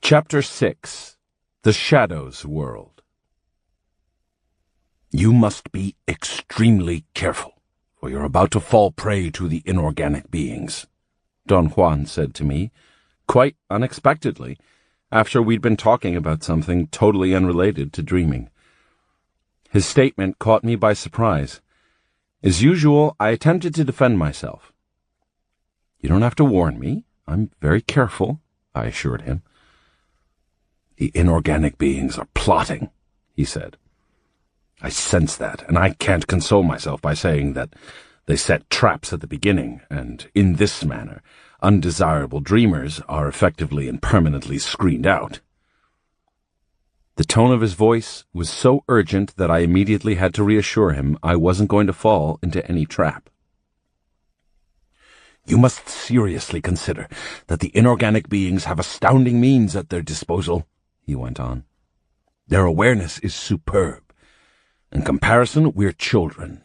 Chapter 6. The Shadow's World. You must be extremely careful, for you're about to fall prey to the inorganic beings, Don Juan said to me, quite unexpectedly, after we'd been talking about something totally unrelated to dreaming. His statement caught me by surprise. As usual, I attempted to defend myself. You don't have to warn me. I'm very careful, I assured him. The inorganic beings are plotting, he said. I sense that, and I can't console myself by saying that they set traps at the beginning, and in this manner, undesirable dreamers are effectively and permanently screened out. The tone of his voice was so urgent that I immediately had to reassure him I wasn't going to fall into any trap. You must seriously consider that the inorganic beings have astounding means at their disposal, he went on. Their awareness is superb. In comparison, we're children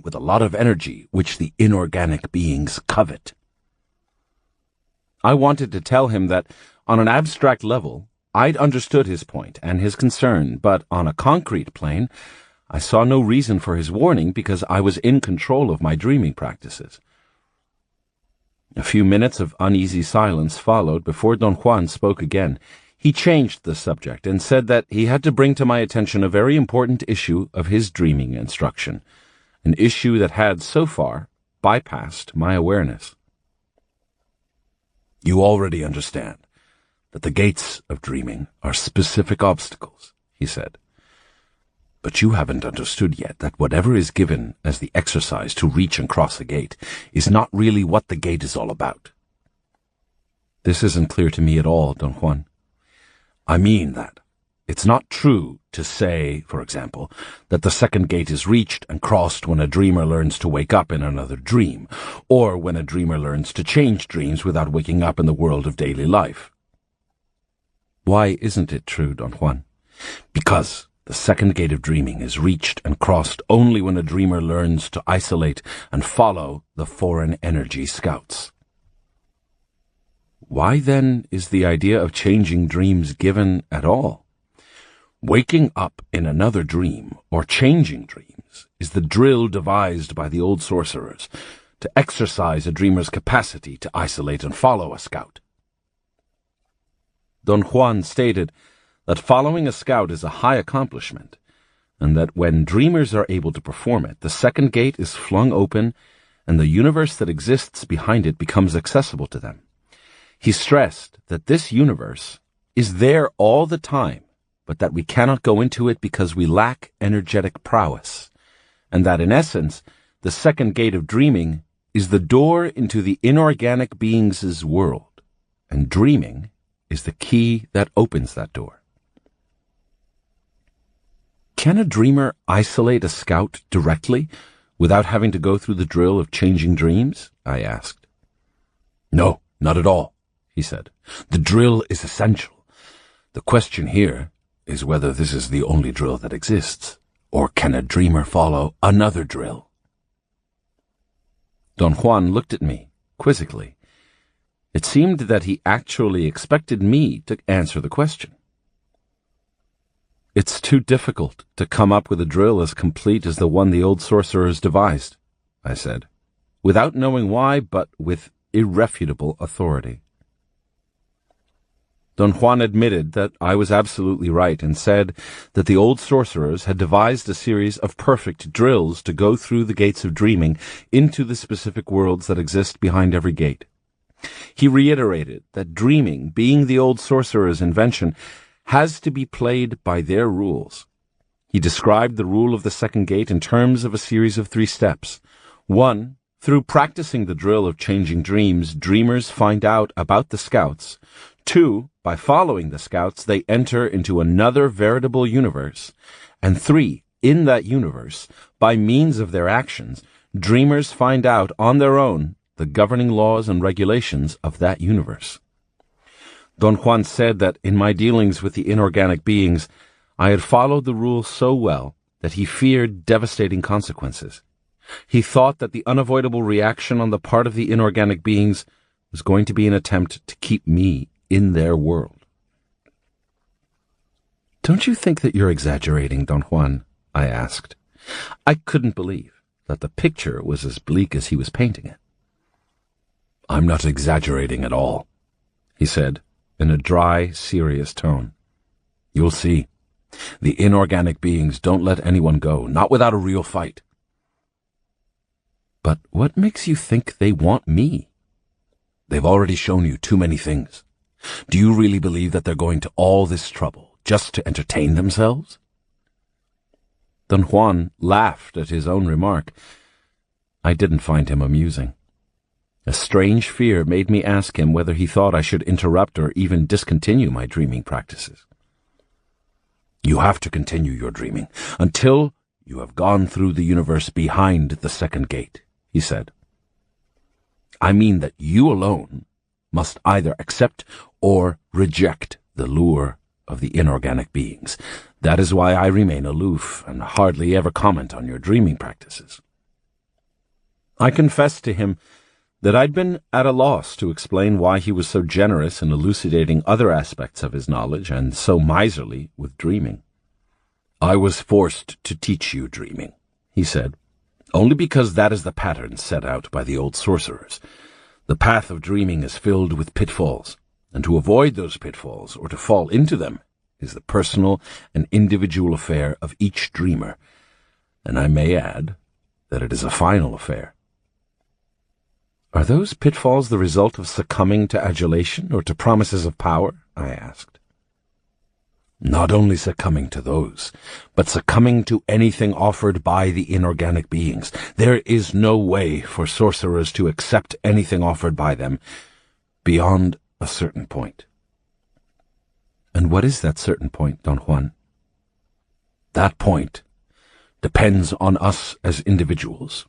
with a lot of energy, which the inorganic beings covet. I wanted to tell him that, on an abstract level, I'd understood his point and his concern, but on a concrete plane, I saw no reason for his warning because I was in control of my dreaming practices. A few minutes of uneasy silence followed before Don Juan spoke again. He changed the subject and said that he had to bring to my attention a very important issue of his dreaming instruction, an issue that had, so far, bypassed my awareness. You already understand that the gates of dreaming are specific obstacles, he said. But you haven't understood yet that whatever is given as the exercise to reach and cross a gate is not really what the gate is all about. This isn't clear to me at all, Don Juan. I mean that it's not true to say, for example, that the second gate is reached and crossed when a dreamer learns to wake up in another dream, or when a dreamer learns to change dreams without waking up in the world of daily life. Why isn't it true, Don Juan? Because the second gate of dreaming is reached and crossed only when a dreamer learns to isolate and follow the foreign energy scouts. Why, then, is the idea of changing dreams given at all? Waking up in another dream, or changing dreams, is the drill devised by the old sorcerers to exercise a dreamer's capacity to isolate and follow a scout. Don Juan stated that following a scout is a high accomplishment, and that when dreamers are able to perform it, the second gate is flung open and the universe that exists behind it becomes accessible to them. He stressed that this universe is there all the time, but that we cannot go into it because we lack energetic prowess, and that in essence, the second gate of dreaming is the door into the inorganic beings' world, and dreaming is the key that opens that door. Can a dreamer isolate a scout directly without having to go through the drill of changing dreams? I asked. No, not at all, he said. The drill is essential. The question here is whether this is the only drill that exists, or can a dreamer follow another drill? Don Juan looked at me, quizzically. It seemed that he actually expected me to answer the question. It's too difficult to come up with a drill as complete as the one the old sorcerers devised, I said, without knowing why, but with irrefutable authority. Don Juan admitted that I was absolutely right and said that the old sorcerers had devised a series of perfect drills to go through the gates of dreaming into the specific worlds that exist behind every gate. He reiterated that dreaming, being the old sorcerer's invention, has to be played by their rules. He described the rule of the second gate in terms of a series of 3 steps. 1. Through practicing the drill of changing dreams, dreamers find out about the scouts. 2. By following the scouts, they enter into another veritable universe. And 3. In that universe, by means of their actions, dreamers find out on their own the governing laws and regulations of that universe. Don Juan said that in my dealings with the inorganic beings, I had followed the rules so well that he feared devastating consequences. He thought that the unavoidable reaction on the part of the inorganic beings was going to be an attempt to keep me in their world. Don't you think that you're exaggerating, Don Juan? I asked. I couldn't believe that the picture was as bleak as he was painting it. I'm not exaggerating at all, he said, in a dry, serious tone. You'll see. The inorganic beings don't let anyone go, not without a real fight. But what makes you think they want me? They've already shown you too many things. Do you really believe that they're going to all this trouble just to entertain themselves? Don Juan laughed at his own remark. I didn't find him amusing. A strange fear made me ask him whether he thought I should interrupt or even discontinue my dreaming practices. You have to continue your dreaming until you have gone through the universe behind the second gate, he said. I mean that you alone must either accept or reject the lure of the inorganic beings. That is why I remain aloof and hardly ever comment on your dreaming practices. I confessed to him that I'd been at a loss to explain why he was so generous in elucidating other aspects of his knowledge and so miserly with dreaming. I was forced to teach you dreaming, he said, only because that is the pattern set out by the old sorcerers. The path of dreaming is filled with pitfalls, and to avoid those pitfalls or to fall into them is the personal and individual affair of each dreamer, and I may add that it is a final affair. Are those pitfalls the result of succumbing to adulation or to promises of power? I asked. Not only succumbing to those, but succumbing to anything offered by the inorganic beings. There is no way for sorcerers to accept anything offered by them beyond a certain point. And what is that certain point, Don Juan? That point depends on us as individuals.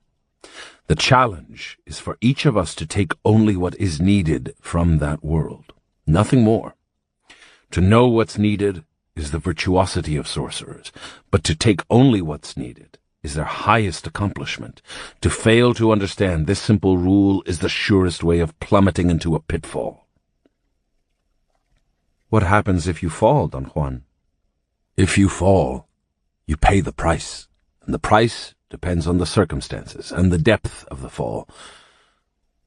The challenge is for each of us to take only what is needed from that world, nothing more. To know what's needed is the virtuosity of sorcerers, but to take only what's needed is their highest accomplishment. To fail to understand this simple rule is the surest way of plummeting into a pitfall. What happens if you fall, Don Juan? If you fall, you pay the price, and the price depends on the circumstances and the depth of the fall.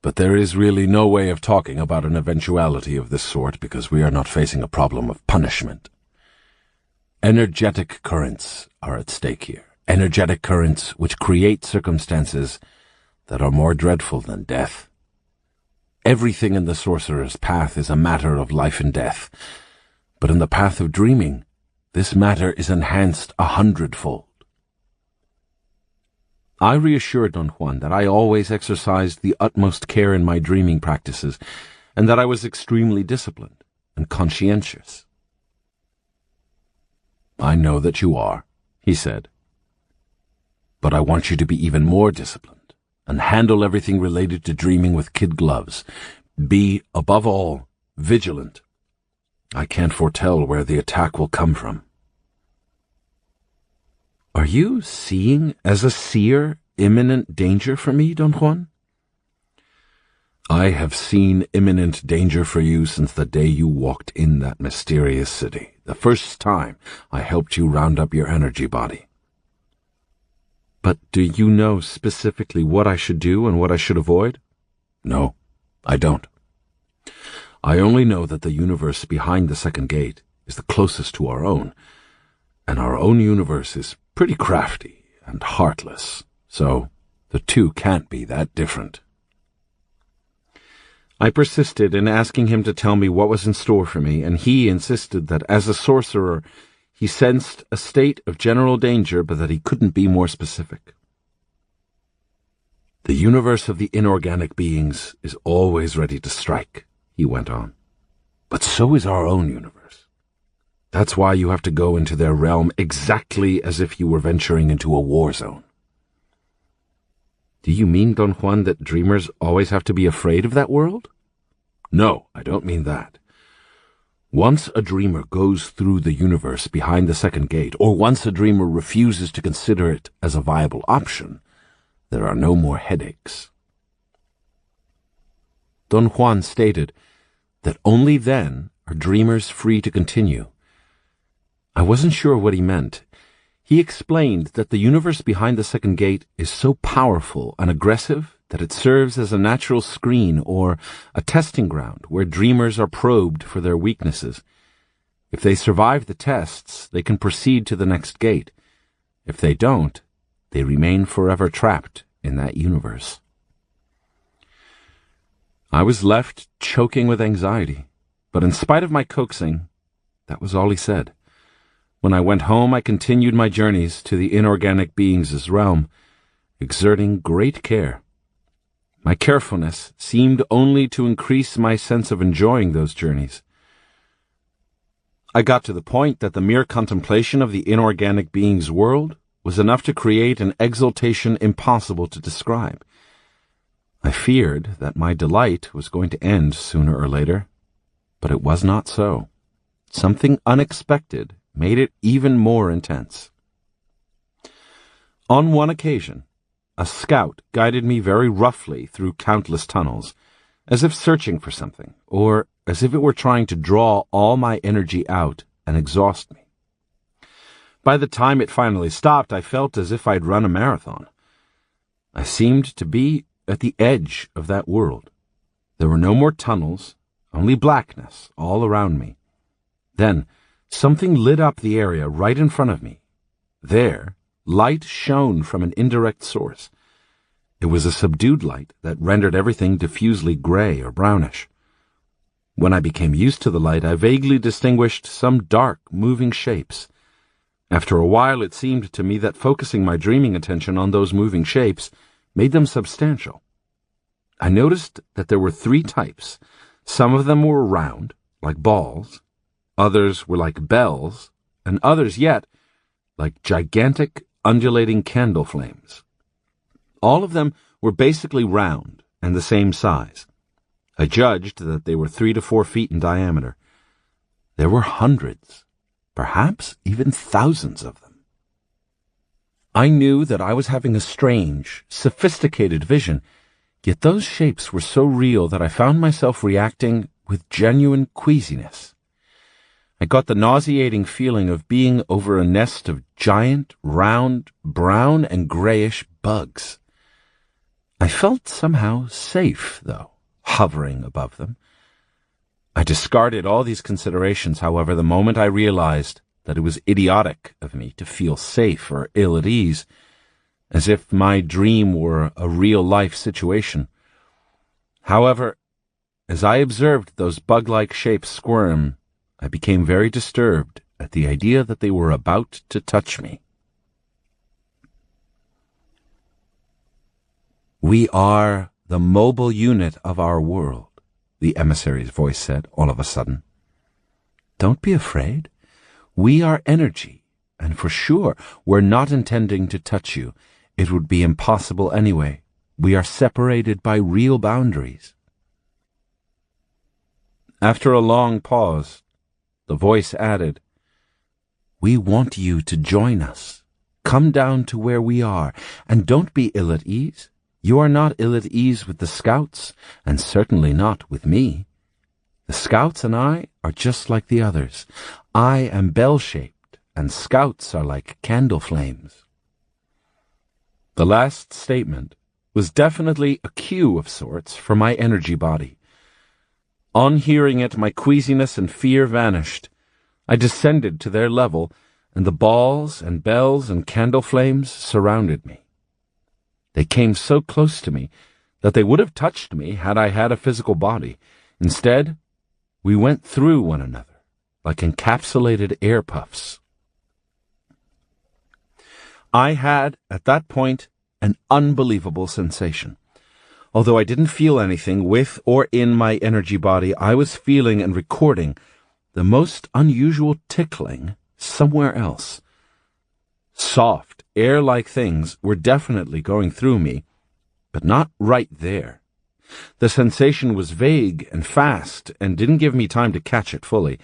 But there is really no way of talking about an eventuality of this sort because we are not facing a problem of punishment. Energetic currents are at stake here, energetic currents which create circumstances that are more dreadful than death. Everything in the sorcerer's path is a matter of life and death, but in the path of dreaming, this matter is enhanced 100-fold. I reassured Don Juan that I always exercised the utmost care in my dreaming practices, and that I was extremely disciplined and conscientious. I know that you are, he said, but I want you to be even more disciplined and handle everything related to dreaming with kid gloves. Be, above all, vigilant. I can't foretell where the attack will come from. Are you seeing, as a seer, imminent danger for me, Don Juan? I have seen imminent danger for you since the day you walked in that mysterious city, the first time I helped you round up your energy body. But do you know specifically what I should do and what I should avoid? No, I don't. I only know that the universe behind the second gate is the closest to our own, and our own universe is pretty crafty and heartless, so the two can't be that different. I persisted in asking him to tell me what was in store for me, and he insisted that as a sorcerer he sensed a state of general danger, but that he couldn't be more specific. The universe of the inorganic beings is always ready to strike, he went on. But so is our own universe. That's why you have to go into their realm exactly as if you were venturing into a war zone. Do you mean, Don Juan, that dreamers always have to be afraid of that world? No, I don't mean that. Once a dreamer goes through the universe behind the second gate, or once a dreamer refuses to consider it as a viable option, there are no more headaches. Don Juan stated that only then are dreamers free to continue. I wasn't sure what he meant. He explained that the universe behind the second gate is so powerful and aggressive that it serves as a natural screen or a testing ground where dreamers are probed for their weaknesses. If they survive the tests, they can proceed to the next gate. If they don't, they remain forever trapped in that universe. I was left choking with anxiety, but in spite of my coaxing, that was all he said. When I went home, I continued my journeys to the inorganic beings' realm, exerting great care. My carefulness seemed only to increase my sense of enjoying those journeys. I got to the point that the mere contemplation of the inorganic being's world was enough to create an exultation impossible to describe. I feared that my delight was going to end sooner or later, but it was not so. Something unexpected made it even more intense. On one occasion, a scout guided me very roughly through countless tunnels, as if searching for something, or as if it were trying to draw all my energy out and exhaust me. By the time it finally stopped, I felt as if I'd run a marathon. I seemed to be at the edge of that world. There were no more tunnels, only blackness all around me. Then, something lit up the area right in front of me. There, light shone from an indirect source. It was a subdued light that rendered everything diffusely gray or brownish. When I became used to the light, I vaguely distinguished some dark, moving shapes. After a while, it seemed to me that focusing my dreaming attention on those moving shapes made them substantial. I noticed that there were 3 types. Some of them were round, like balls. Others were like bells, and others yet like gigantic, undulating candle flames. All of them were basically round and the same size. I judged that they were 3 to 4 feet in diameter. There were hundreds, perhaps even thousands of them. I knew that I was having a strange, sophisticated vision, yet those shapes were so real that I found myself reacting with genuine queasiness. I got the nauseating feeling of being over a nest of giant, round, brown and grayish bugs. I felt somehow safe, though, hovering above them. I discarded all these considerations, however, the moment I realized that it was idiotic of me to feel safe or ill at ease, as if my dream were a real-life situation. However, as I observed those bug-like shapes squirm, I became very disturbed at the idea that they were about to touch me. "We are the mobile unit of our world," the emissary's voice said all of a sudden. "Don't be afraid. We are energy, and for sure we're not intending to touch you. It would be impossible anyway. We are separated by real boundaries." After a long pause, the voice added, "We want you to join us. Come down to where we are, and don't be ill at ease. You are not ill at ease with the scouts, and certainly not with me. The scouts and I are just like the others. I am bell-shaped, and scouts are like candle flames." The last statement was definitely a cue of sorts for my energy body. On hearing it, my queasiness and fear vanished. I descended to their level, and the balls and bells and candle flames surrounded me. They came so close to me that they would have touched me had I had a physical body. Instead, we went through one another, like encapsulated air puffs. I had, at that point, an unbelievable sensation. Although I didn't feel anything with or in my energy body, I was feeling and recording the most unusual tickling somewhere else. Soft, air-like things were definitely going through me, but not right there. The sensation was vague and fast and didn't give me time to catch it fully.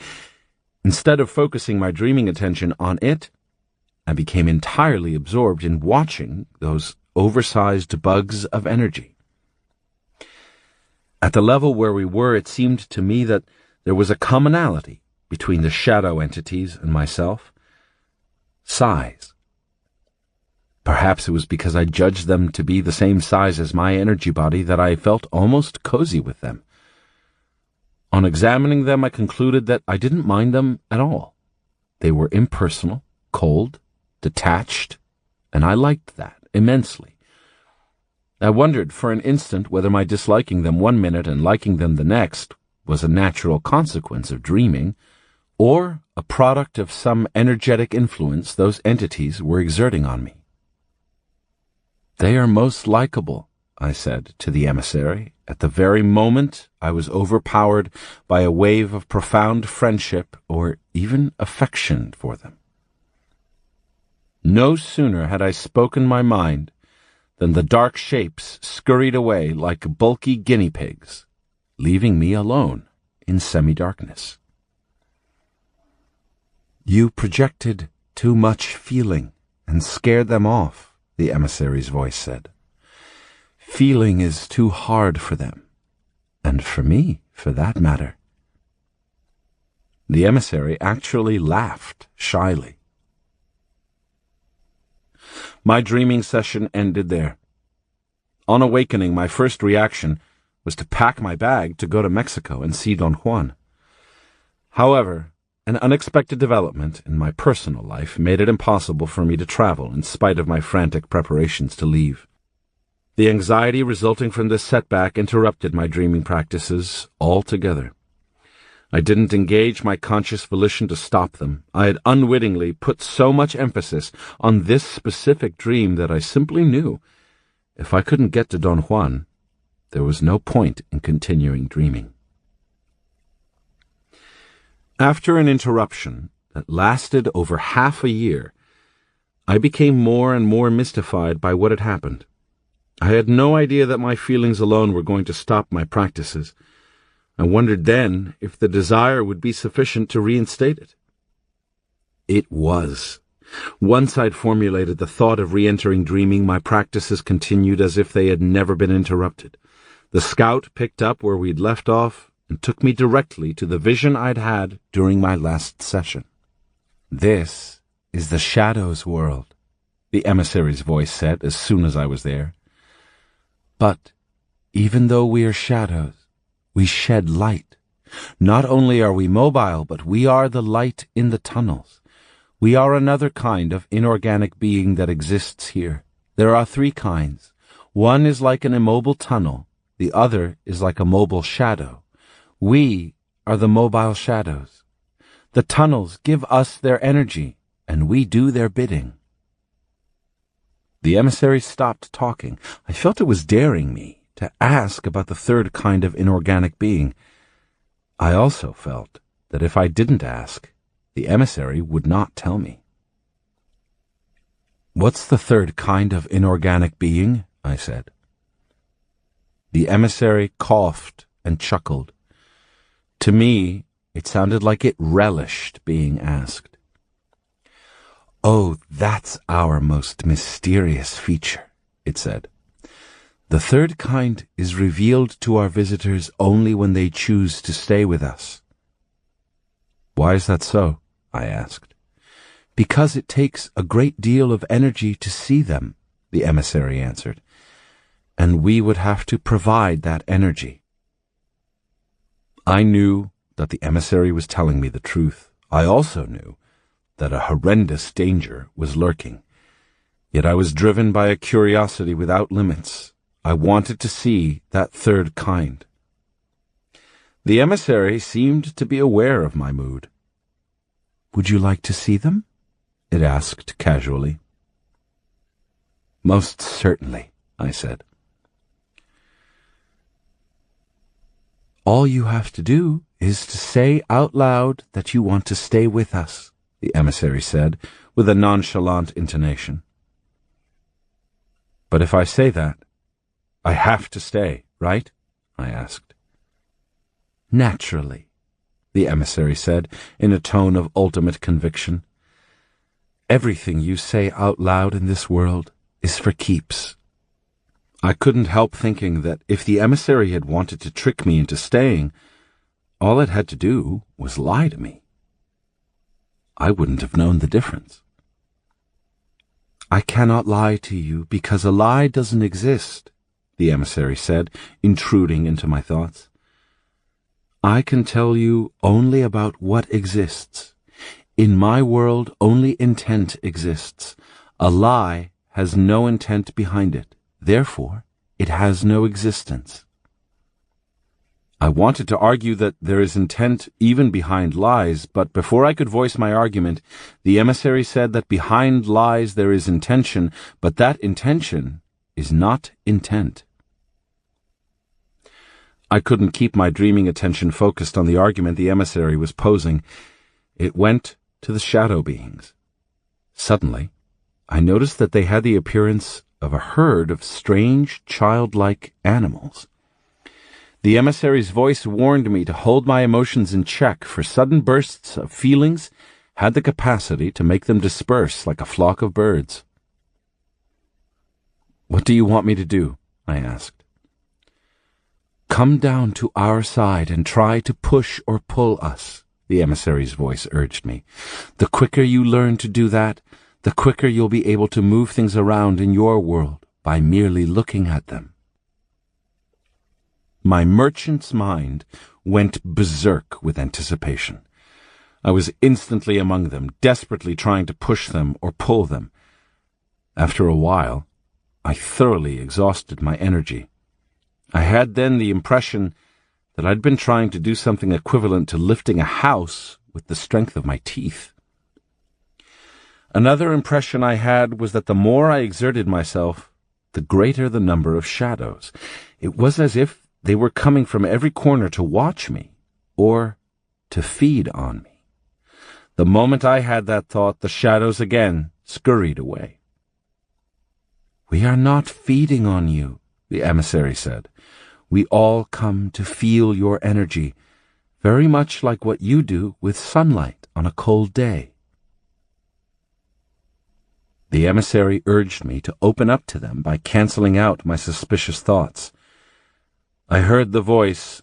Instead of focusing my dreaming attention on it, I became entirely absorbed in watching those oversized bugs of energy. At the level where we were, it seemed to me that there was a commonality between the shadow entities and myself. size. Perhaps it was because I judged them to be the same size as my energy body that I felt almost cozy with them. On examining them, I concluded that I didn't mind them at all. They were impersonal, cold, detached, and I liked that immensely. I wondered for an instant whether my disliking them one minute and liking them the next was a natural consequence of dreaming, or a product of some energetic influence those entities were exerting on me. "They are most likable," I said to the emissary, at the very moment I was overpowered by a wave of profound friendship or even affection for them. No sooner had I spoken my mind than the dark shapes scurried away like bulky guinea pigs, leaving me alone in semi-darkness. "You projected too much feeling and scared them off," the emissary's voice said. "Feeling is too hard for them, and for me, for that matter." The emissary actually laughed shyly. My dreaming session ended there. On awakening, my first reaction was to pack my bag to go to Mexico and see Don Juan. However, an unexpected development in my personal life made it impossible for me to travel in spite of my frantic preparations to leave. The anxiety resulting from this setback interrupted my dreaming practices altogether. I didn't engage my conscious volition to stop them. I had unwittingly put so much emphasis on this specific dream that I simply knew if I couldn't get to Don Juan, there was no point in continuing dreaming. After an interruption that lasted over half a year, I became more and more mystified by what had happened. I had no idea that my feelings alone were going to stop my practices. I wondered then if the desire would be sufficient to reinstate it. It was. Once I'd formulated the thought of re-entering dreaming, my practices continued as if they had never been interrupted. The scout picked up where we'd left off and took me directly to the vision I'd had during my last session. "This is the shadows world," the emissary's voice said as soon as I was there. "But even though we are shadows, we shed light. Not only are we mobile, but we are the light in the tunnels. We are another kind of inorganic being that exists here. There are 3 kinds. One is like an immobile tunnel. The other is like a mobile shadow. We are the mobile shadows. The tunnels give us their energy, and we do their bidding." The emissary stopped talking. I felt it was daring me to ask about the 3rd kind of inorganic being. I also felt that if I didn't ask, the emissary would not tell me. "What's the 3rd kind of inorganic being?" I said. The emissary coughed and chuckled. To me, it sounded like it relished being asked. "Oh, that's our most mysterious feature," it said. "The 3rd kind is revealed to our visitors only when they choose to stay with us." "Why is that so?" I asked. "Because it takes a great deal of energy to see them," the emissary answered, "and we would have to provide that energy." I knew that the emissary was telling me the truth. I also knew that a horrendous danger was lurking. Yet I was driven by a curiosity without limits. I wanted to see that 3rd kind. The emissary seemed to be aware of my mood. "Would you like to see them?" it asked casually. "Most certainly," I said. "All you have to do is to say out loud that you want to stay with us," the emissary said, with a nonchalant intonation. "But if I say that, I have to stay, right?" I asked. "Naturally," the emissary said, in a tone of ultimate conviction. "Everything you say out loud in this world is for keeps." I couldn't help thinking that if the emissary had wanted to trick me into staying, all it had to do was lie to me. I wouldn't have known the difference. I cannot lie to you because a lie doesn't exist, the emissary said, intruding into my thoughts. I can tell you only about what exists. In my world, only intent exists. A lie has no intent behind it. Therefore, it has no existence. I wanted to argue that there is intent even behind lies, but before I could voice my argument, the emissary said that behind lies there is intention, but that intention is not intent. I couldn't keep my dreaming attention focused on the argument the emissary was posing. It went to the shadow beings. Suddenly, I noticed that they had the appearance of a herd of strange, childlike animals. The emissary's voice warned me to hold my emotions in check, for sudden bursts of feelings had the capacity to make them disperse like a flock of birds. "What do you want me to do?" I asked. "Come down to our side and try to push or pull us," the emissary's voice urged me. "The quicker you learn to do that, the quicker you'll be able to move things around in your world by merely looking at them." My merchant's mind went berserk with anticipation. I was instantly among them, desperately trying to push them or pull them. After a while, I thoroughly exhausted my energy. I had then the impression that I'd been trying to do something equivalent to lifting a house with the strength of my teeth. Another impression I had was that the more I exerted myself, the greater the number of shadows. It was as if they were coming from every corner to watch me, or to feed on me. The moment I had that thought, the shadows again scurried away. "We are not feeding on you," the emissary said. "We all come to feel your energy, very much like what you do with sunlight on a cold day." The emissary urged me to open up to them by canceling out my suspicious thoughts. I heard the voice,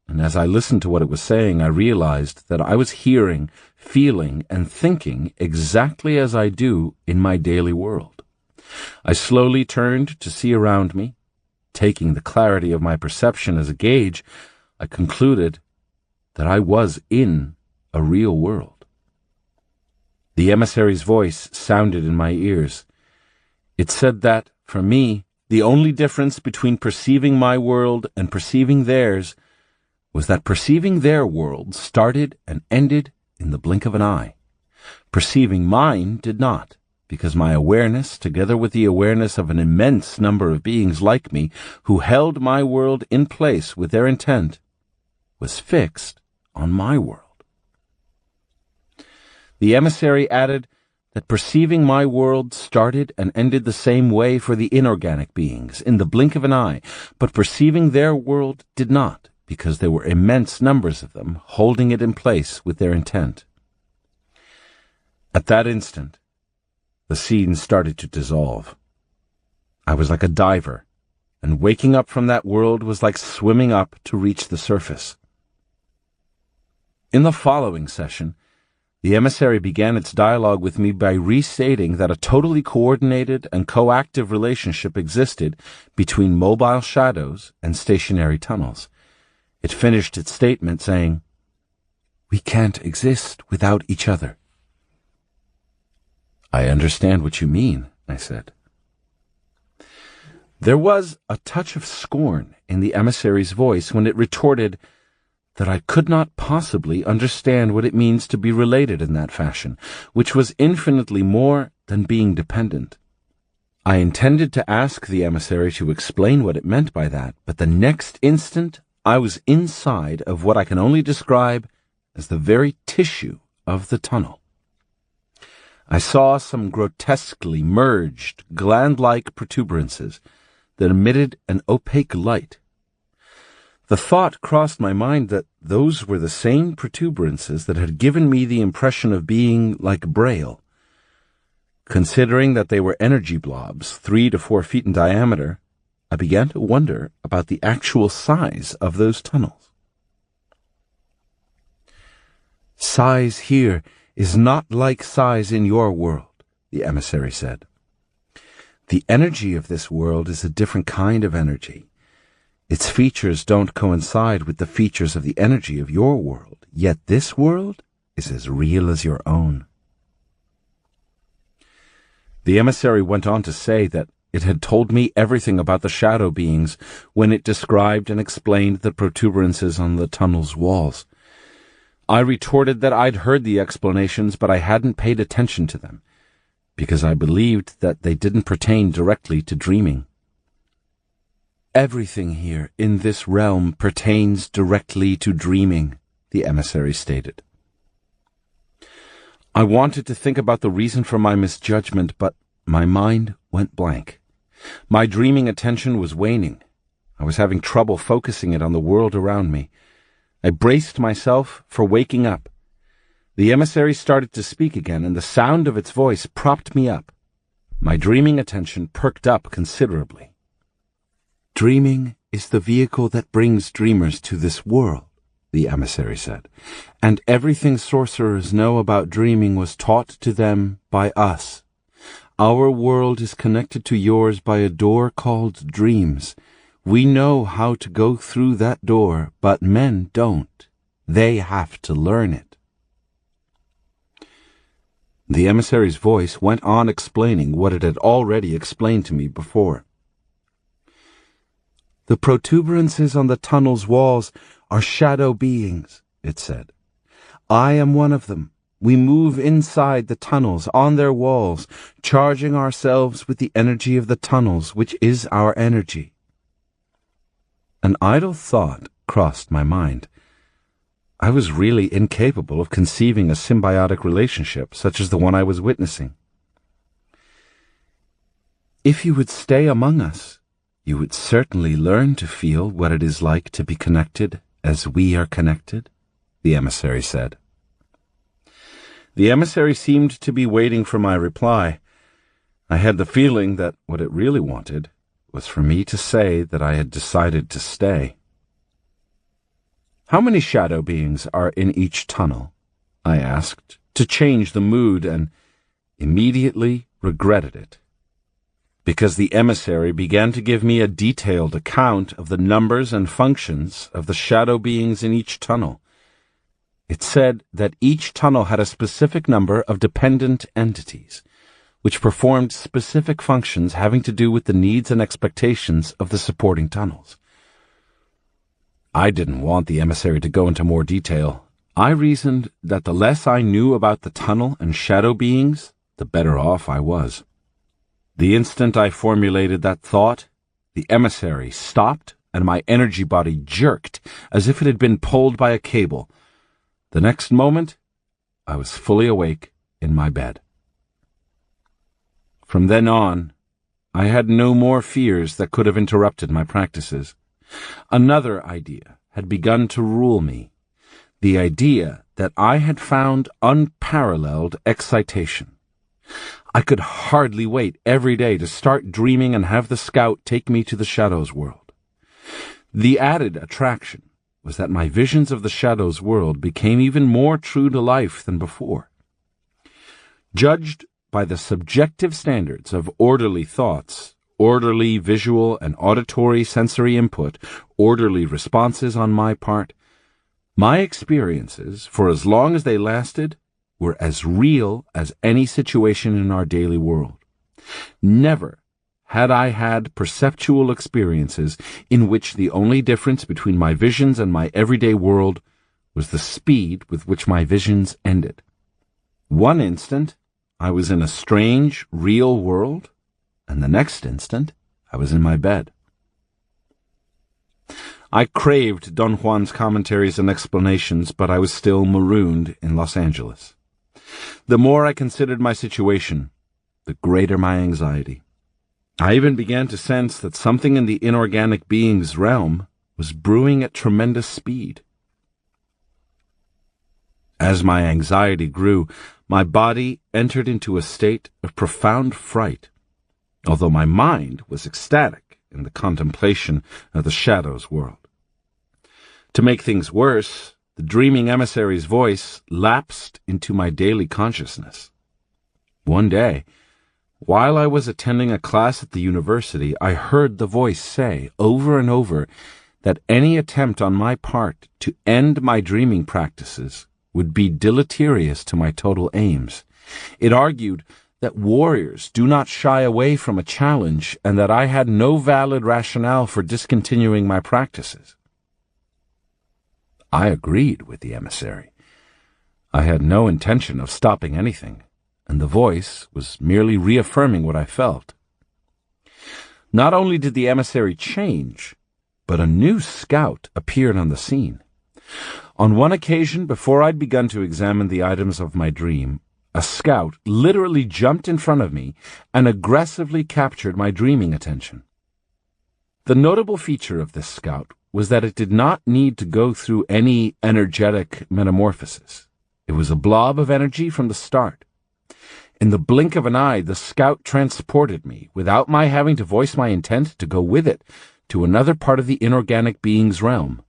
and as I listened to what it was saying, I realized that I was hearing, feeling, and thinking exactly as I do in my daily world. I slowly turned to see around me. Taking the clarity of my perception as a gauge, I concluded that I was in a real world. The emissary's voice sounded in my ears. It said that, for me, the only difference between perceiving my world and perceiving theirs was that perceiving their world started and ended in the blink of an eye. Perceiving mine did not, because my awareness, together with the awareness of an immense number of beings like me who held my world in place with their intent, was fixed on my world. The emissary added that perceiving my world started and ended the same way for the inorganic beings, in the blink of an eye, but perceiving their world did not, because there were immense numbers of them holding it in place with their intent. At that instant, the scene started to dissolve. I was like a diver, and waking up from that world was like swimming up to reach the surface. In the following session, the emissary began its dialogue with me by restating that a totally coordinated and coactive relationship existed between mobile shadows and stationary tunnels. It finished its statement saying, "We can't exist without each other." "I understand what you mean," I said. There was a touch of scorn in the emissary's voice when it retorted that I could not possibly understand what it means to be related in that fashion, which was infinitely more than being dependent. I intended to ask the emissary to explain what it meant by that, but the next instant I was inside of what I can only describe as the very tissue of the tunnel. I saw some grotesquely merged, gland-like protuberances that emitted an opaque light. The thought crossed my mind that those were the same protuberances that had given me the impression of being like Braille. Considering that they were energy blobs, 3 to 4 feet in diameter, I began to wonder about the actual size of those tunnels. "Size here is not like size in your world," the emissary said. The energy of this world is a different kind of energy. Its features don't coincide with the features of the energy of your world, yet this world is as real as your own. The emissary went on to say that it had told me everything about the shadow beings when it described and explained the protuberances on the tunnel's walls. I retorted that I'd heard the explanations, but I hadn't paid attention to them, because I believed that they didn't pertain directly to dreaming. Everything here in this realm pertains directly to dreaming, the emissary stated. I wanted to think about the reason for my misjudgment, but my mind went blank. My dreaming attention was waning. I was having trouble focusing it on the world around me. I braced myself for waking up. The emissary started to speak again, and the sound of its voice propped me up. My dreaming attention perked up considerably. Dreaming is the vehicle that brings dreamers to this world, the emissary said, and everything sorcerers know about dreaming was taught to them by us. Our world is connected to yours by a door called dreams. We know how to go through that door, but men don't. They have to learn it. The emissary's voice went on explaining what it had already explained to me before. The protuberances on the tunnel's walls are shadow beings, it said. I am one of them. We move inside the tunnels, on their walls, charging ourselves with the energy of the tunnels, which is our energy. An idle thought crossed my mind. I was really incapable of conceiving a symbiotic relationship such as the one I was witnessing. If you would stay among us, you would certainly learn to feel what it is like to be connected as we are connected, the emissary said. The emissary seemed to be waiting for my reply. I had the feeling that what it really wanted was for me to say that I had decided to stay. How many shadow beings are in each tunnel? I asked, to change the mood, and immediately regretted it, because the emissary began to give me a detailed account of the numbers and functions of the shadow beings in each tunnel. It said that each tunnel had a specific number of dependent entities, which performed specific functions having to do with the needs and expectations of the supporting tunnels. I didn't want the emissary to go into more detail. I reasoned that the less I knew about the tunnel and shadow beings, the better off I was. The instant I formulated that thought, the emissary stopped and my energy body jerked as if it had been pulled by a cable. The next moment, I was fully awake in my bed. From then on, I had no more fears that could have interrupted my practices. Another idea had begun to rule me, the idea that I had found unparalleled excitation. I could hardly wait every day to start dreaming and have the scout take me to the shadows world. The added attraction was that my visions of the shadows world became even more true to life than before. Judged by the subjective standards of orderly thoughts, orderly visual and auditory sensory input, orderly responses on my part, my experiences, for as long as they lasted, were as real as any situation in our daily world. Never had I had perceptual experiences in which the only difference between my visions and my everyday world was the speed with which my visions ended. One instant, I was in a strange, real world, and the next instant, I was in my bed. I craved Don Juan's commentaries and explanations, but I was still marooned in Los Angeles. The more I considered my situation, the greater my anxiety. I even began to sense that something in the inorganic being's realm was brewing at tremendous speed. As my anxiety grew, my body entered into a state of profound fright, although my mind was ecstatic in the contemplation of the shadows world. To make things worse, the dreaming emissary's voice lapsed into my daily consciousness. One day, While I was attending a class at the university, I heard the voice say over and over that any attempt on my part to end my dreaming practices would be deleterious to my total aims. It argued that warriors do not shy away from a challenge and that I had no valid rationale for discontinuing my practices. I agreed with the emissary. I had no intention of stopping anything, and the voice was merely reaffirming what I felt. Not only did the emissary change, but a new scout appeared on the scene. On one occasion, before I'd begun to examine the items of my dream, a scout literally jumped in front of me and aggressively captured my dreaming attention. The notable feature of this scout was that it did not need to go through any energetic metamorphosis. It was a blob of energy from the start. In the blink of an eye, the scout transported me, without my having to voice my intent to go with it, to another part of the inorganic being's realm,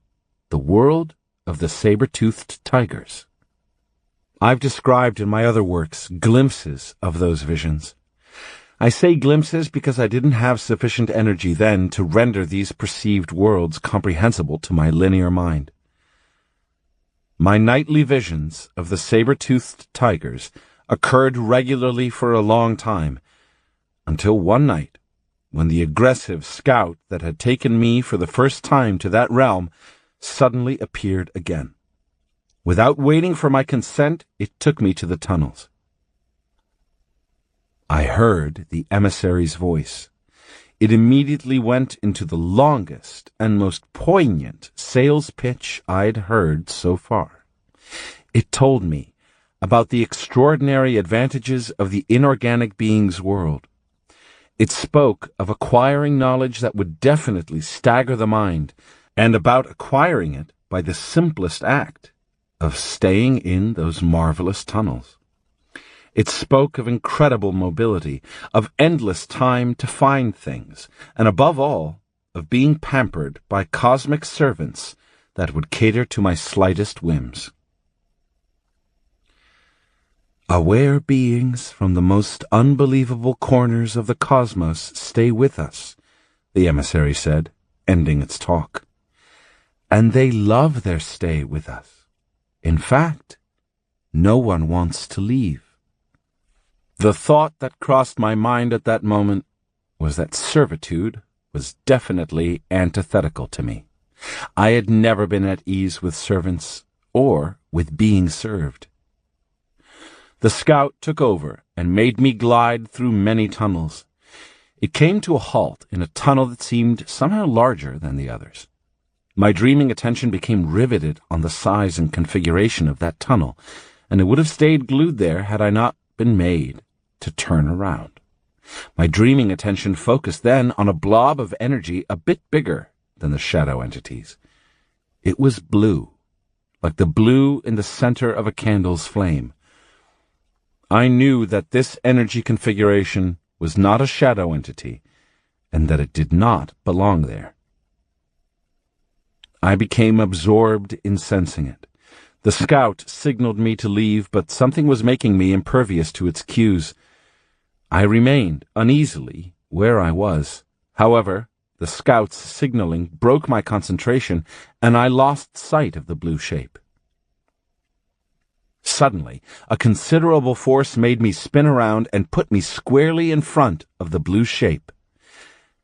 the world of the saber-toothed tigers. I've described in my other works glimpses of those visions. I say glimpses because I didn't have sufficient energy then to render these perceived worlds comprehensible to my linear mind. My nightly visions of the saber-toothed tigers occurred regularly for a long time, until one night, when the aggressive scout that had taken me for the first time to that realm suddenly appeared again. Without waiting for my consent, it took me to the tunnels. I heard the emissary's voice. It immediately went into the longest and most poignant sales pitch I'd heard so far. It told me about the extraordinary advantages of the inorganic being's world. It spoke of acquiring knowledge that would definitely stagger the mind, and about acquiring it by the simplest act of staying in those marvelous tunnels. It spoke of incredible mobility, of endless time to find things, and above all, of being pampered by cosmic servants that would cater to my slightest whims. Aware beings from the most unbelievable corners of the cosmos stay with us, the emissary said, ending its talk. And they love their stay with us. In fact, no one wants to leave. The thought that crossed my mind at that moment was that servitude was definitely antithetical to me. I had never been at ease with servants or with being served. The scout took over and made me glide through many tunnels. It came to a halt in a tunnel that seemed somehow larger than the others. My dreaming attention became riveted on the size and configuration of that tunnel, and it would have stayed glued there had I not been made to turn around. My dreaming attention focused then on a blob of energy a bit bigger than the shadow entities. It was blue, like the blue in the center of a candle's flame. I knew that this energy configuration was not a shadow entity, and that it did not belong there. I became absorbed in sensing it. The scout signaled me to leave, but something was making me impervious to its cues. I remained uneasily where I was. However, the scout's signaling broke my concentration, and I lost sight of the blue shape. Suddenly, a considerable force made me spin around and put me squarely in front of the blue shape.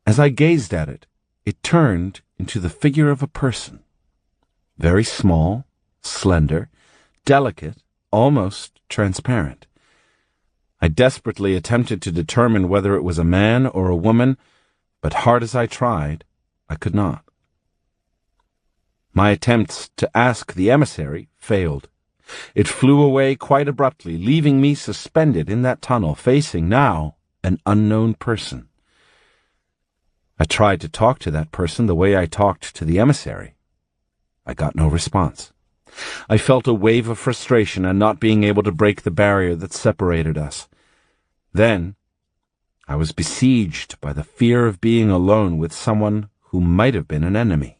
As I gazed at it, it turned into the figure of a person. Very small, slender, delicate, almost transparent. I desperately attempted to determine whether it was a man or a woman, but hard as I tried, I could not. My attempts to ask the emissary failed. It flew away quite abruptly, leaving me suspended in that tunnel, facing now an unknown person. I tried to talk to that person the way I talked to the emissary. I got no response. I felt a wave of frustration at not being able to break the barrier that separated us. Then, I was besieged by the fear of being alone with someone who might have been an enemy.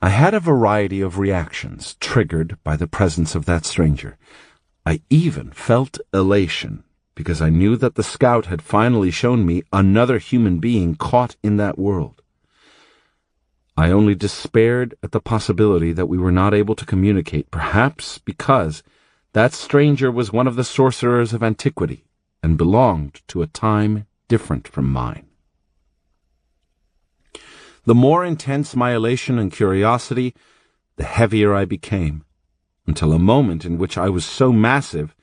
I had a variety of reactions triggered by the presence of that stranger. I even felt elation, because I knew that the scout had finally shown me another human being caught in that world. I only despaired at the possibility that we were not able to communicate, perhaps because that stranger was one of the sorcerers of antiquity and belonged to a time different from mine. The more intense my elation and curiosity, the heavier I became, until a moment in which I was so massive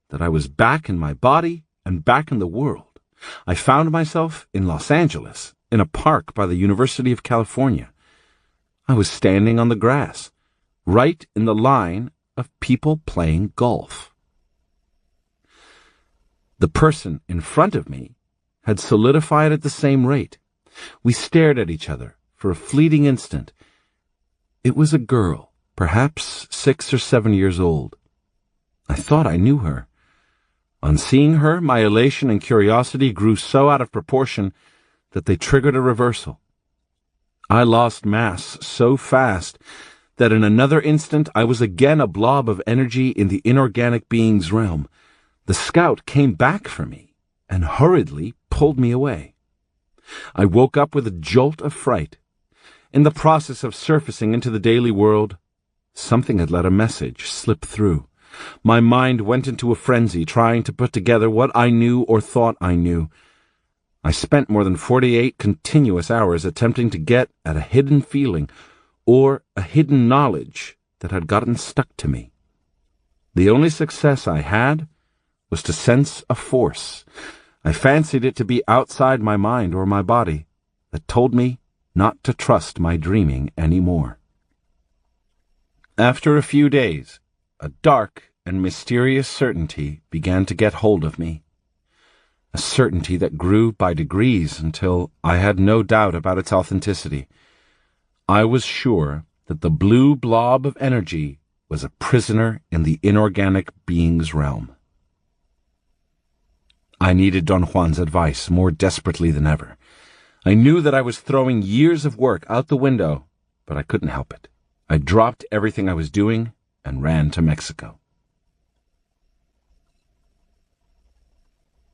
that I was back in my body and back in the world. I found myself in Los Angeles, in a park by the University of California. I was standing on the grass, right in the line of people playing golf. The person in front of me had solidified at the same rate. We stared at each other for a fleeting instant. It was a girl, perhaps 6 or 7 years old. I thought I knew her. On seeing her, my elation and curiosity grew so out of proportion that they triggered a reversal. I lost mass so fast that in another instant I was again a blob of energy in the inorganic being's realm. The scout came back for me and hurriedly pulled me away. I woke up with a jolt of fright. In the process of surfacing into the daily world, something had let a message slip through. My mind went into a frenzy, trying to put together what I knew or thought I knew. I spent more than 48 continuous hours attempting to get at a hidden feeling or a hidden knowledge that had gotten stuck to me. The only success I had was to sense a force. I fancied it to be outside my mind or my body that told me not to trust my dreaming any more. After a few days, a dark and mysterious certainty began to get hold of me. A certainty that grew by degrees until I had no doubt about its authenticity. I was sure that the blue blob of energy was a prisoner in the inorganic being's realm. I needed Don Juan's advice more desperately than ever. I knew that I was throwing years of work out the window, but I couldn't help it. I dropped everything I was doing and ran to Mexico.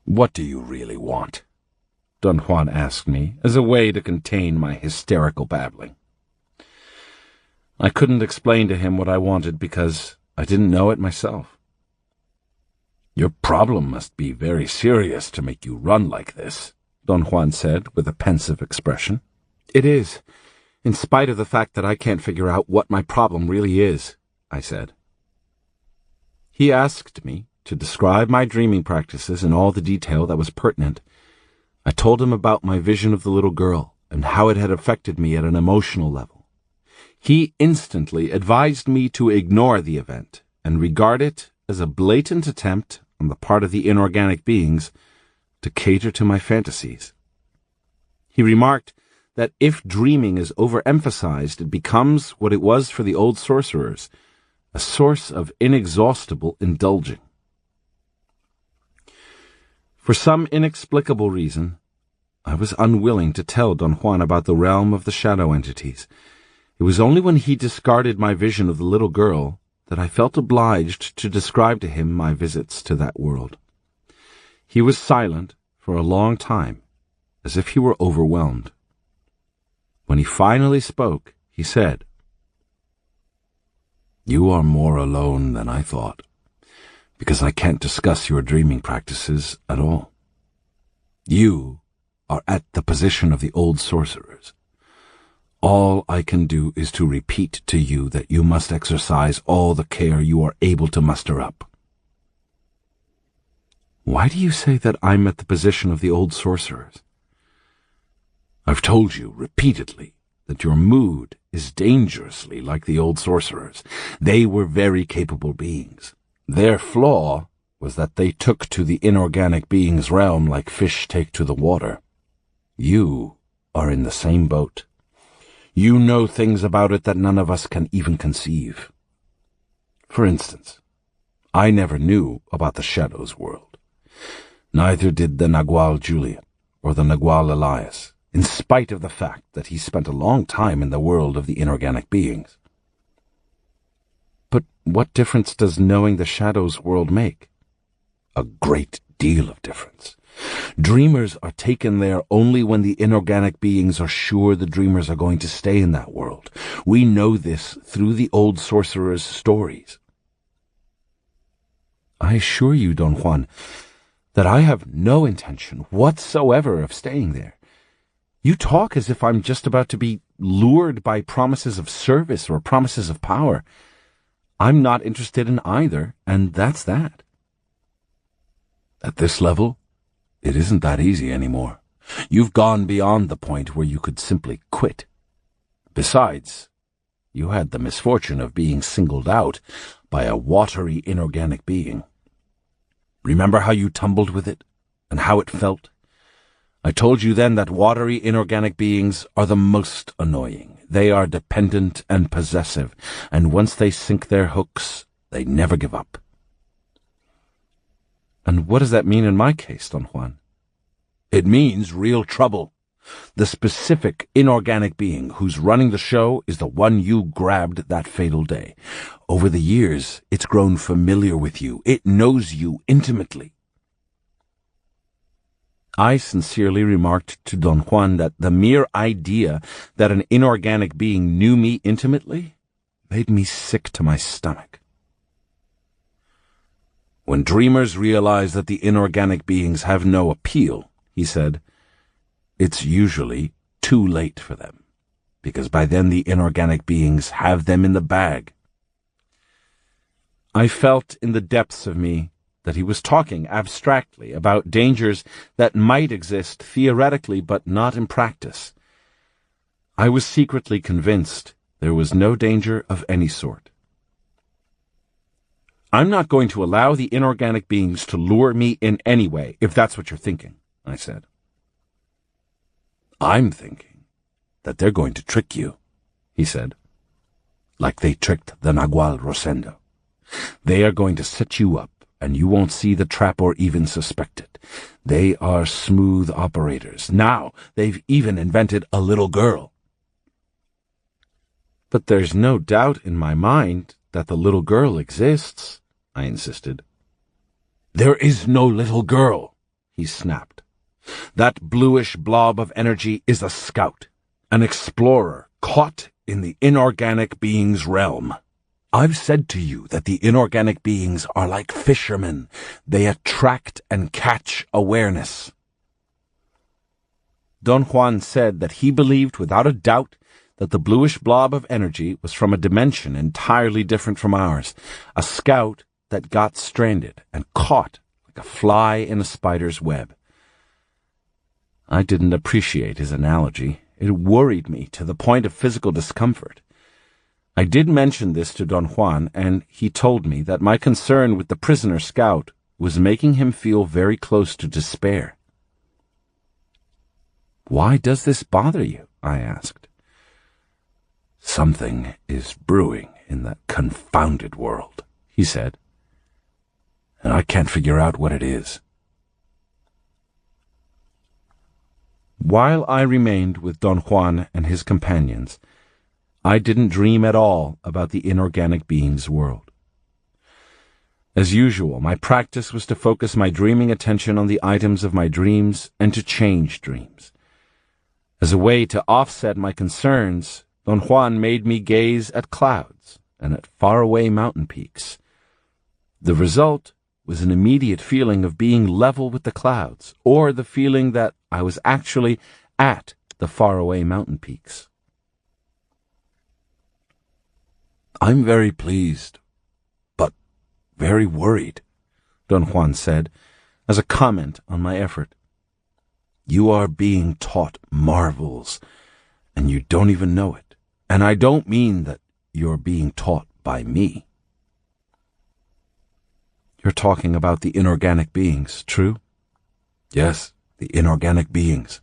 "What do you really want?" Don Juan asked me, as a way to contain my hysterical babbling. I couldn't explain to him what I wanted because I didn't know it myself. "Your problem must be very serious to make you run like this," Don Juan said with a pensive expression. "It is, in spite of the fact that I can't figure out what my problem really is," I said. He asked me to describe my dreaming practices in all the detail that was pertinent. I told him about my vision of the little girl and how it had affected me at an emotional level. He instantly advised me to ignore the event and regard it as a blatant attempt on the part of the inorganic beings to cater to my fantasies. He remarked that if dreaming is overemphasized, it becomes what it was for the old sorcerers, a source of inexhaustible indulging. For some inexplicable reason, I was unwilling to tell Don Juan about the realm of the shadow entities. It was only when he discarded my vision of the little girl that I felt obliged to describe to him my visits to that world. He was silent for a long time, as if he were overwhelmed. When he finally spoke, he said, "You are more alone than I thought, because I can't discuss your dreaming practices at all. You are at the position of the old sorcerers. All I can do is to repeat to you that you must exercise all the care you are able to muster up." "Why do you say that I'm at the position of the old sorcerers?" "I've told you repeatedly that your mood is dangerously like the old sorcerers. They were very capable beings. Their flaw was that they took to the inorganic being's realm like fish take to the water. You are in the same boat. You know things about it that none of us can even conceive. For instance, I never knew about the Shadows world. Neither did the Nagual Julian or the Nagual Elias, in spite of the fact that he spent a long time in the world of the inorganic beings. But what difference does knowing the Shadows world make? A great deal of difference. Dreamers are taken there only when the inorganic beings are sure the dreamers are going to stay in that world. We know this through the old sorcerer's stories. I assure you, Don Juan, that I have no intention whatsoever of staying there. You talk as if I'm just about to be lured by promises of service or promises of power. I'm not interested in either, and that's that. At this level, it isn't that easy anymore. You've gone beyond the point where you could simply quit. Besides, you had the misfortune of being singled out by a watery inorganic being. Remember how you tumbled with it, and how it felt? I told you then that watery inorganic beings are the most annoying. They are dependent and possessive, and once they sink their hooks, they never give up. And what does that mean in my case, Don Juan? It means real trouble. The specific inorganic being who's running the show is the one you grabbed that fatal day. Over the years, it's grown familiar with you. It knows you intimately. I sincerely remarked to Don Juan that the mere idea that an inorganic being knew me intimately made me sick to my stomach. When dreamers realize that the inorganic beings have no appeal, he said, it's usually too late for them, because by then the inorganic beings have them in the bag. I felt in the depths of me that he was talking abstractly about dangers that might exist theoretically but not in practice. I was secretly convinced there was no danger of any sort. I'm not going to allow the inorganic beings to lure me in any way, if that's what you're thinking, I said. I'm thinking that they're going to trick you, he said, like they tricked the Nagual Rosendo. They are going to set you up, and you won't see the trap or even suspect it. They are smooth operators. Now they've even invented a little girl. But there's no doubt in my mind that the little girl exists, I insisted. There is no little girl, he snapped. That bluish blob of energy is a scout, an explorer caught in the inorganic being's realm. I've said to you that the inorganic beings are like fishermen. They attract and catch awareness. Don Juan said that he believed without a doubt that the bluish blob of energy was from a dimension entirely different from ours, a scout that got stranded and caught like a fly in a spider's web. I didn't appreciate his analogy. It worried me to the point of physical discomfort. I did mention this to Don Juan, and he told me that my concern with the prisoner scout was making him feel very close to despair. Why does this bother you? I asked. Something is brewing in that confounded world, he said, and I can't figure out what it is. While I remained with Don Juan and his companions, I didn't dream at all about the inorganic being's world. As usual, my practice was to focus my dreaming attention on the items of my dreams and to change dreams. As a way to offset my concerns, Don Juan made me gaze at clouds and at faraway mountain peaks. The result was an immediate feeling of being level with the clouds, or the feeling that I was actually at the faraway mountain peaks. I'm very pleased, but very worried, Don Juan said, as a comment on my effort. You are being taught marvels, and you don't even know it. And I don't mean that you're being taught by me. You're talking about the inorganic beings, true? Yes, the inorganic beings.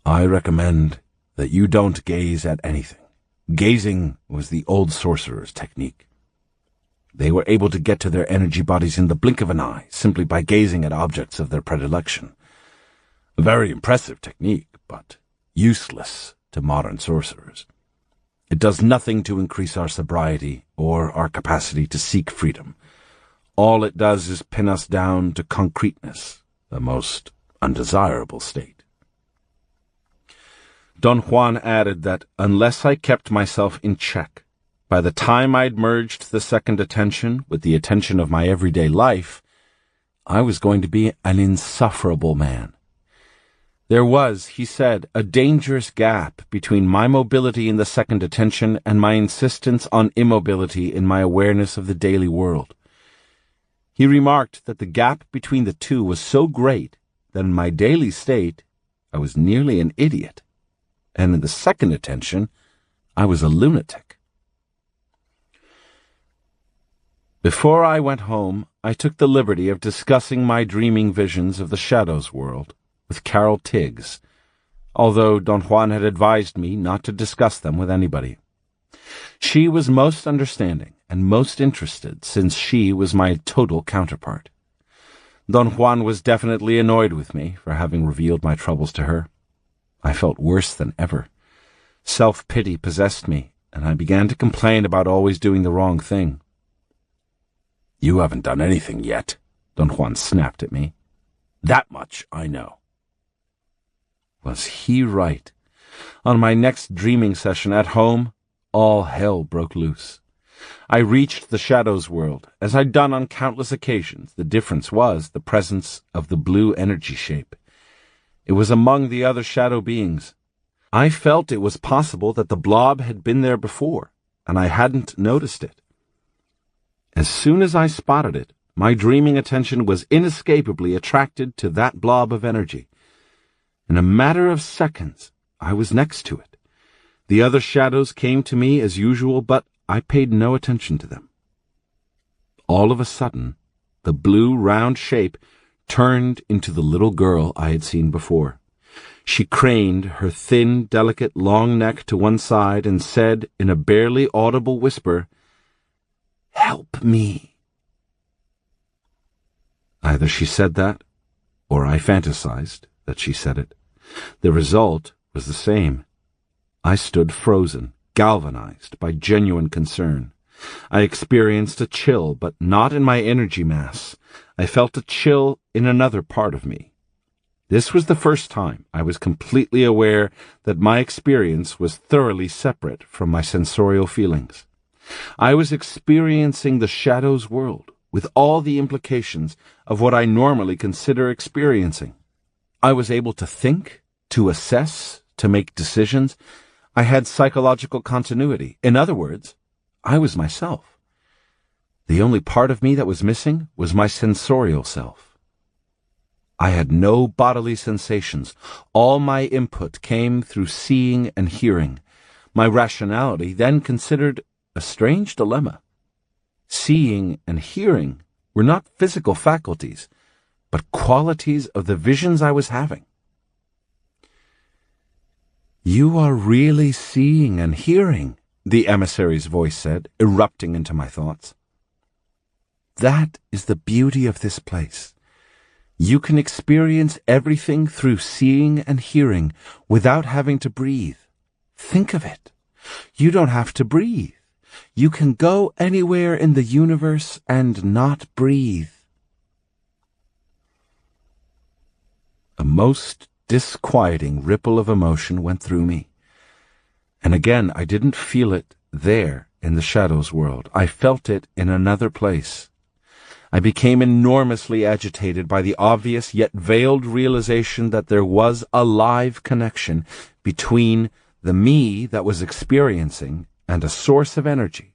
I recommend that you don't gaze at anything. Gazing was the old sorcerer's technique. They were able to get to their energy bodies in the blink of an eye, simply by gazing at objects of their predilection. A very impressive technique, but useless to modern sorcerers. It does nothing to increase our sobriety or our capacity to seek freedom. all it does is pin us down to concreteness, a most undesirable state. Don Juan added that unless I kept myself in check, by the time I'd merged the second attention with the attention of my everyday life, I was going to be an insufferable man. There was, he said, a dangerous gap between my mobility in the second attention and my insistence on immobility in my awareness of the daily world. He remarked that the gap between the two was so great that in my daily state I was nearly an idiot, and in the second attention I was a lunatic. Before I went home, I took the liberty of discussing my dreaming visions of the shadows world with Carol Tiggs, although Don Juan had advised me not to discuss them with anybody. She was most understanding and most interested, since she was my total counterpart. Don Juan was definitely annoyed with me for having revealed my troubles to her. I felt worse than ever. Self-pity possessed me, and I began to complain about always doing the wrong thing. "You haven't done anything yet," Don Juan snapped at me. "That much I know." Was he right? On my next dreaming session at home, all hell broke loose. I reached the shadows world, as I'd done on countless occasions. The difference was the presence of the blue energy shape. It was among the other shadow beings. I felt it was possible that the blob had been there before, and I hadn't noticed it. As soon as I spotted it, my dreaming attention was inescapably attracted to that blob of energy. In a matter of seconds, I was next to it. The other shadows came to me as usual, but I paid no attention to them. All of a sudden, the blue round shape turned into the little girl I had seen before. She craned her thin, delicate, long neck to one side and said in a barely audible whisper, "Help me." Either she said that, or I fantasized that she said it. The result was the same. I stood frozen, galvanized by genuine concern. I experienced a chill, but not in my energy mass. I felt a chill in another part of me. This was the first time I was completely aware that my experience was thoroughly separate from my sensorial feelings. I was experiencing the shadows world with all the implications of what I normally consider experiencing. I was able to think, to assess, to make decisions. I had psychological continuity. In other words, I was myself. The only part of me that was missing was my sensorial self. I had no bodily sensations. All my input came through seeing and hearing. My rationality then considered a strange dilemma. Seeing and hearing were not physical faculties, but qualities of the visions I was having. "You are really seeing and hearing," the emissary's voice said, erupting into my thoughts. "That is the beauty of this place. You can experience everything through seeing and hearing without having to breathe. Think of it. You don't have to breathe. You can go anywhere in the universe and not breathe." A most disquieting ripple of emotion went through me. And again, I didn't feel it there in the shadows world. I felt it in another place. I became enormously agitated by the obvious yet veiled realization that there was a live connection between the me that was experiencing and a source of energy,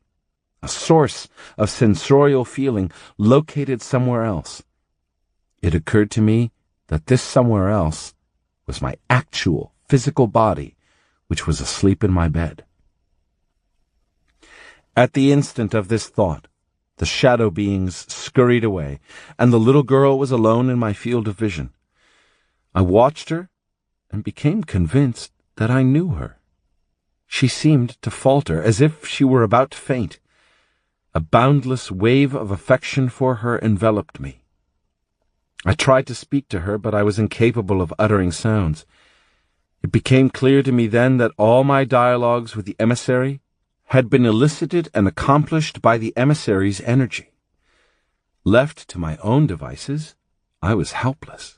a source of sensorial feeling located somewhere else. It occurred to me that this somewhere else was my actual physical body, which was asleep in my bed. At the instant of this thought, the shadow beings scurried away, and the little girl was alone in my field of vision. I watched her and became convinced that I knew her. She seemed to falter, as if she were about to faint. A boundless wave of affection for her enveloped me. I tried to speak to her, but I was incapable of uttering sounds. It became clear to me then that all my dialogues with the emissary had been elicited and accomplished by the emissary's energy. Left to my own devices, I was helpless.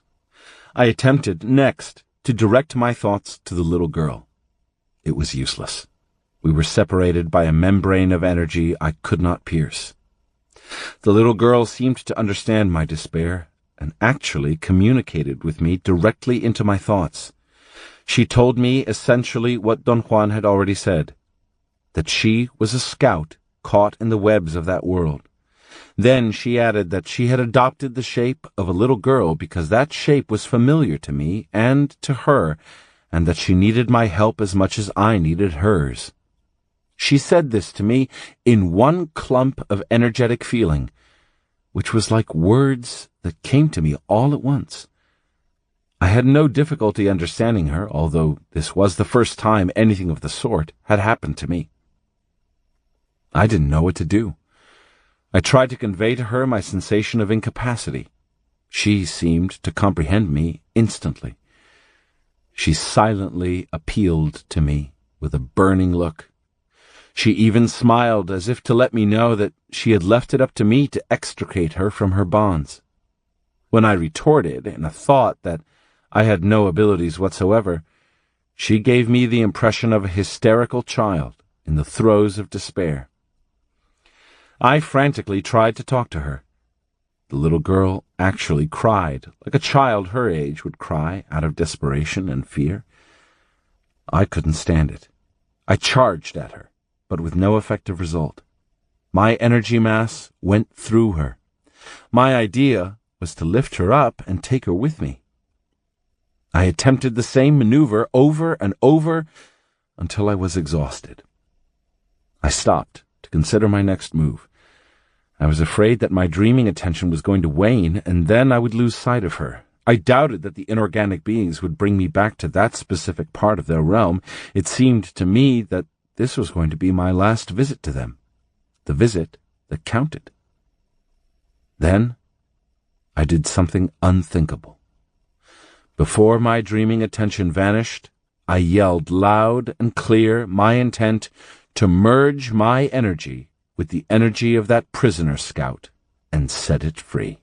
I attempted, next, to direct my thoughts to the little girl. It was useless. We were separated by a membrane of energy I could not pierce. The little girl seemed to understand my despair and actually communicated with me directly into my thoughts. She told me essentially what Don Juan had already said, that she was a scout caught in the webs of that world. Then she added that she had adopted the shape of a little girl because that shape was familiar to me and to her, and that she needed my help as much as I needed hers. She said this to me in one clump of energetic feeling, which was like words that came to me all at once. I had no difficulty understanding her, although this was the first time anything of the sort had happened to me. I didn't know what to do. I tried to convey to her my sensation of incapacity. She seemed to comprehend me instantly. She silently appealed to me with a burning look. She even smiled as if to let me know that she had left it up to me to extricate her from her bonds. When I retorted in a thought that I had no abilities whatsoever, she gave me the impression of a hysterical child in the throes of despair. I frantically tried to talk to her. The little girl actually cried, like a child her age would cry out of desperation and fear. I couldn't stand it. I charged at her, but with no effective result. My energy mass went through her. My idea was to lift her up and take her with me. I attempted the same maneuver over and over until I was exhausted. I stopped to consider my next move. I was afraid that my dreaming attention was going to wane, and then I would lose sight of her. I doubted that the inorganic beings would bring me back to that specific part of their realm. It seemed to me that this was going to be my last visit to them, the visit that counted. Then I did something unthinkable. Before my dreaming attention vanished, I yelled loud and clear my intent to merge my energy with the energy of that prisoner scout and set it free.